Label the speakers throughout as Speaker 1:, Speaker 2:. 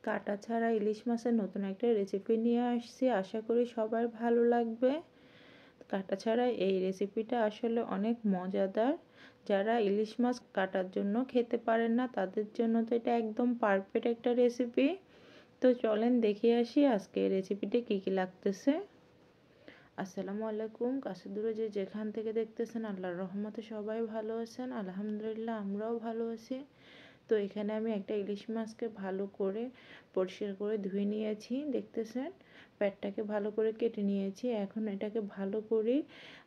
Speaker 1: কাটা ছাড়া ইলিশ মাছের নতুন একটা রেসিপি নিয়ে আসছি। আশা করি সবার ভালো লাগবে। কাটা ছাড়া এই রেসিপিটা আসলে অনেক মজাদার। যারা ইলিশ মাছ কাটার জন্য খেতে পারেন না তাদের জন্য তো এটা একদম পারফেক্ট একটা রেসিপি। তো চলেন দেখে আসি আজকে এই রেসিপিতে কী কী লাগতেছে। আসসালামু আলাইকুম। কাছে দূরে যে যেখান থেকে দেখতেছেন আল্লাহর রহমতে সবাই ভালো আছেন। আলহামদুলিল্লাহ আমরাও ভালো আছি। তো এখানে আমি একটা ইলিশ মাছকে ভালো করে পরিষ্কার করে ধুয়ে নিয়েছি। দেখতেছেন পেটটাকে ভালো করে কেটে নিয়েছি। এখন এটাকে ভালো করে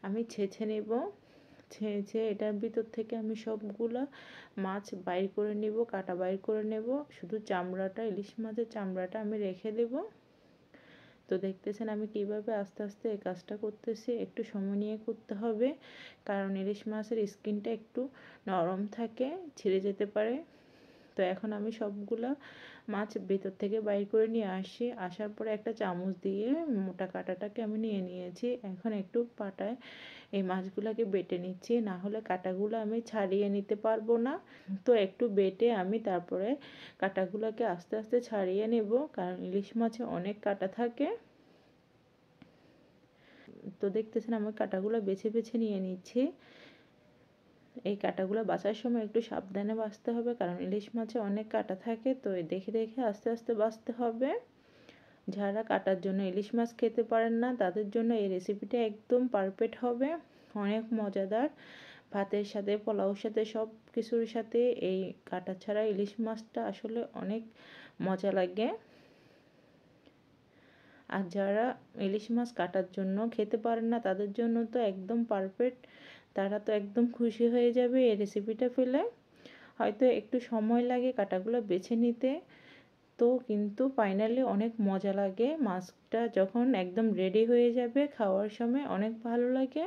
Speaker 1: আমি ছেঁচে নেব। ছেঁচে এটার ভিতর থেকে আমি সবগুলা মাছ বাইর করে নিব, কাটা বাইর করে নেব। শুধু চামড়াটা, ইলিশ মাছের চামড়াটা আমি রেখে দেব। তো দেখতেছেন আমি কিভাবে আস্তে আস্তে এই কাজটা করতেছি। একটু সময় নিয়ে করতে হবে, কারণ ইলিশ মাছের স্কিনটা একটু নরম থাকে, ছিঁড়ে যেতে পারে। তো এখন আমি সবগুলা মাছ ভেতর থেকে বাইর করে নিয়ে আসি। আসার পরে একটা চামচ দিয়ে মোটা কাঁটাটাকে আমি নিয়ে নিয়েছি। এখন একটু পাটায় এই মাছগুলোকে বেটে নিচ্ছি, না হলে কাঁটাগুলো আমি ছাড়িয়ে নিতে পারবো না। তো একটু বেটে আমি তারপরে কাঁটাগুলোকে আস্তে আস্তে ছাড়িয়ে নেব, কারণ ইলিশ মাছে অনেক কাঁটা থাকে। তো দেখতেছেন আমি কাঁটাগুলো বেছে বেছে নিয়ে নিচ্ছি। এই কাঁটাগুলো বাছার সময় একটু সাবধানে বাছতে হবে, কারণ ইলিশ মাছে অনেক কাঁটা থাকে। তো দেখে দেখে আস্তে আস্তে বাছতে হবে। যারা কাটার জন্য ইলিশ মাছ খেতে পারেন না তাদের জন্য এই রেসিপিটা একদম পারফেক্ট হবে, অনেক মজাদার। ভাতের সাথে, পোলাওর সাথে, সব কিছুর সাথে এই কাটা ছাড়া ইলিশ মাছটা আসলে অনেক মজা লাগে। আর যারা ইলিশ মাছ কাটার জন্য খেতে পারেন না তাদের জন্য তো একদম পারফেক্ট। তারা তো একদম খুশি হয়ে যাবে এই রেসিপিটা পেলে। হয়তো একটু সময় লাগে কাটাগুলো বেছে নিতে, তো কিন্তু ফাইনালি অনেক মজা লাগে। মাছটা যখন একদম রেডি হয়ে যাবে খাওয়ার সময় অনেক ভালো লাগে।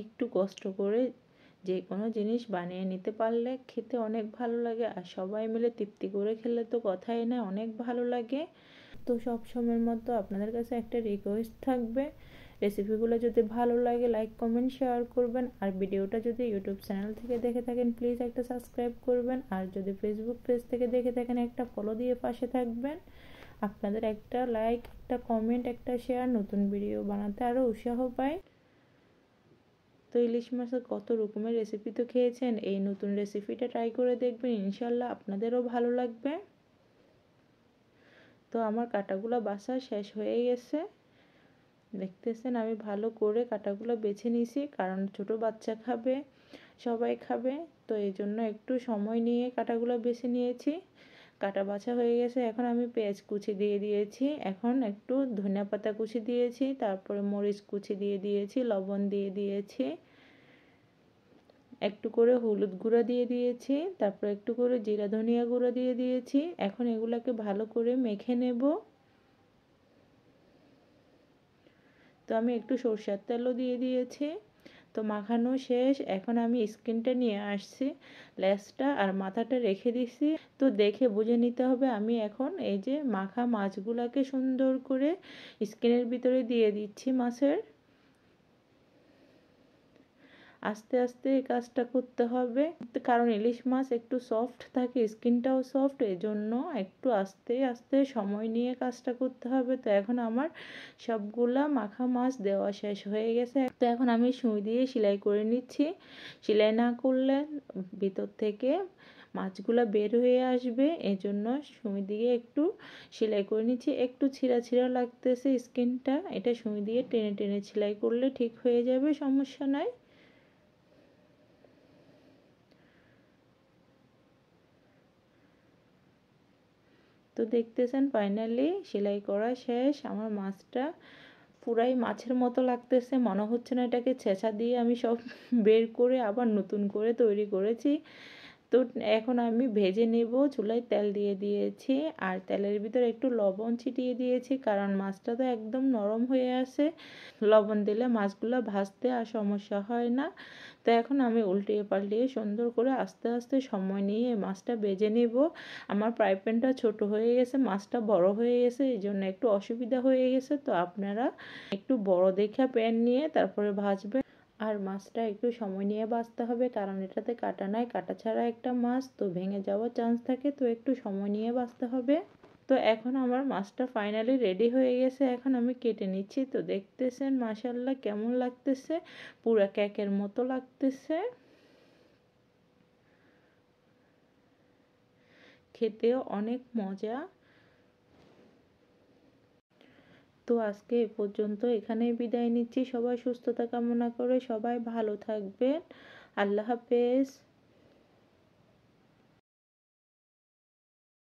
Speaker 1: একটু কষ্ট করে যে কোনো জিনিস বানিয়ে নিতে পারলে খেতে অনেক ভালো লাগে, আর সবাই মিলে তৃপ্তি করে খেলে তো কথাই না, অনেক ভালো লাগে। তো সব সময়ের মতো আপনাদের কাছে একটা রিকোয়েস্ট থাকবে, রেসিপিগুলো যদি ভালো লাগে লাইক কমেন্ট শেয়ার করবেন। আর ভিডিওটা যদি ইউটিউব চ্যানেল থেকে দেখে থাকেন প্লিজ একটা সাবস্ক্রাইব করবেন। আর যদি ফেসবুক পেজ থেকে দেখে থাকেন একটা ফলো দিয়ে পাশে থাকবেন। আপনাদের একটা লাইক, একটা কমেন্ট, একটা শেয়ার নতুন ভিডিও বানাতে আরও উৎসাহ পায়। তো ইলিশ মাছের কত রকমের রেসিপি তো খেয়েছেন, এই নতুন রেসিপিটা ট্রাই করে দেখবেন, ইনশাল্লাহ আপনাদেরও ভালো লাগবে। তো আমার কাটাগুলো বাছা শেষ হয়ে গেছে। দেখতেছেন আমি ভালো করে কাটাগুলো বেছে নিয়েছি, কারণ ছোট বাচ্চা খাবে, সবাই খাবে। তো এই জন্য একটু সময় নিয়ে কাটাগুলো বেছে নিয়েছি। কাটা বাছা হয়ে গেছে। এখন আমি পেঁয়াজ কুচি দিয়ে দিয়েছি, এখন একটু ধনিয়া পাতা কুচি দিয়েছি, তারপরে মরিচ কুচি দিয়ে দিয়েছি, লবণ দিয়ে দিয়েছি, একটু করে হলুদ গুঁড়া দিয়ে দিয়েছি, তারপর একটু করে জিরা ধনিয়া গুঁড়া দিয়ে দিয়েছি। এখন এগুলাকে ভালো করে মেখে নেব। তো আমি একটু সরষের তেলও দিয়ে দিয়েছি। তো মাখানো শেষ। এখন আমি স্কিনটা নিয়ে আসছি, লেজটা আর মাথাটা রেখে দিছি। তো দেখে বুঝে নিতে হবে আমি এখন এই যে মাখা মাছগুলাকে সুন্দর করে স্কিনের ভিতরে দিয়ে দিচ্ছি মাছের। আস্তে আস্তে এই কাজটা করতে হবে, কারণ ইলিশ মাছ একটু সফট থাকে, স্কিনটাও সফট, এজন্য একটু আস্তে আস্তে সময় নিয়ে কাজটা করতে হবে। তো এখন আমার সবগুলা মাখা মাছ দেওয়া শেষ হয়ে গেছে। তো এখন আমি সুই দিয়ে সেলাই করে নিচ্ছি। সেলাই না করলে ভিতর থেকে মাছগুলা বের হয়ে আসবে, এজন্য সুই দিয়ে একটু সেলাই করে নিচ্ছি। একটু ছিঁড়া ছিঁড়া লাগতেছে স্কিনটা, এটা সুই দিয়ে টেনে টেনে সেলাই করলে ঠিক হয়ে যাবে, সমস্যা নাই। তো দেখতেছেন ফাইনালি সেলাই করা শেষ। আমার মাছটা পুরাই মাছের মতো লাগতেছে, মনে হচ্ছে না এটাকে ছেঁচা দিয়ে আমি সব বের করে আবার নতুন করে তৈরি করেছি। তো এখন আমি ভেজে নেব। চুলায় তেল দিয়ে দিয়েছি, আর তেলের ভিতরে একটু লবণ ছিটিয়ে দিয়েছি, কারণ মাছটা তো একদম নরম হয়ে আছে। লবণ দিলে মাছগুলো ভাজতে আর সমস্যা হয় না। তো এখন আমি উল্টিয়ে পাল্টিয়ে সুন্দর করে আস্তে আস্তে সময় নিয়ে মাছটা ভেজে নেব। আমার ফ্রাই প্যানটা ছোট হয়ে গেছে, মাছটা বড় হয়ে গেছে, এই জন্য একটু অসুবিধা হয়ে গেছে। তো আপনারা একটু বড় দেখে প্যান নিয়ে তারপরে ভাজবেন। আর মাছটা একটু সময় নিয়ে ভাজতে হবে, কারণ এটাতে কাটা নাই, কাটা ছাড়া একটা মাছ তো ভেঙে যাওয়ার চান্স থাকে, তো একটু সময় নিয়ে ভাজতে হবে। তো এখন আমার মাছটা ফাইনালি রেডি হয়ে গেছে, এখন আমি কেটে নিচ্ছি। তো দেখতেছেন মাশাআল্লাহ কেমন লাগতেছে, পুরা কেকের মতো লাগতেছে, খেতেও অনেক মজা। তো আজকে এ পর্যন্ত, এখানেই বিদায় নিচ্ছি। সবাই সুস্থতা কামনা করে সবাই ভালো থাকবেন। আল্লাহ হাফেজ।